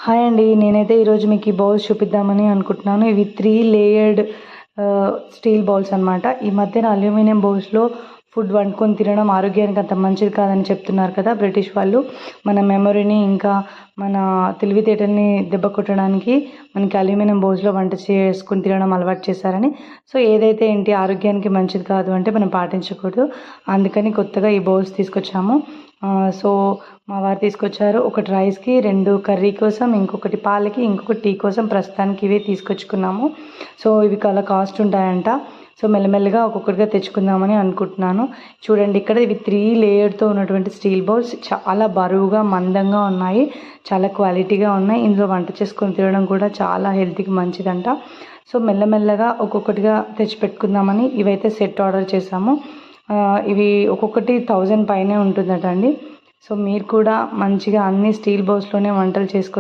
Hi అండి. నేనైతే ఈరోజు మీకు ఈ బౌల్స్ చూపిద్దామని అనుకుంటున్నాను. ఇవి 3 లేయర్డ్ స్టీల్ బౌల్స్ అనమాట. ఈ మధ్యన అల్యూమినియం బౌల్స్లో ఫుడ్ వండుకొని తినడం ఆరోగ్యానికి అంత మంచిది కాదని చెప్తున్నారు కదా బ్రిటిష్ వాళ్ళు. మన మెమొరీని ఇంకా మన తెలివితేటల్ని దెబ్బ కొట్టడానికి మనకి అల్యూమినియం బౌల్స్లో వంట చేసుకుని తినడం అలవాటు చేశారని. సో ఏదైతే ఏంటి ఆరోగ్యానికి మంచిది కాదు అంటే మనం పాటించకూడదు. అందుకని కొత్తగా ఈ బౌల్స్ తీసుకొచ్చాము. సో మా వారు తీసుకొచ్చారు. ఒకటి రైస్కి, 2 కర్రీ కోసం, ఇంకొకటి పాలకి, ఇంకొకటి టీ కోసం. ప్రస్తుతానికి ఇవే తీసుకొచ్చుకున్నాము. సో ఇవి చాలా కాస్ట్ ఉంటాయంట. సో మెల్లమెల్లగా ఒక్కొక్కటిగా తెచ్చుకుందామని అనుకుంటున్నాను. చూడండి, ఇక్కడ ఇవి 3 లేయర్తో ఉన్నటువంటి స్టీల్ బౌల్స్ చాలా బరువుగా మందంగా ఉన్నాయి. చాలా క్వాలిటీగా ఉన్నాయి. ఇందులో వంట చేసుకొని తినడం కూడా చాలా హెల్త్కి మంచిదంట. సో మెల్లమెల్లగా ఒక్కొక్కటిగా తెచ్చి పెట్టుకుందామని ఇవైతే సెట్ ఆర్డర్ చేసాము. ఇవి ఒక్కొక్కటి 1000 పైనే ఉంటుందట అండి. సో మీరు కూడా మంచిగా అన్ని స్టీల్ బౌల్స్లోనే వంటలు చేసుకొని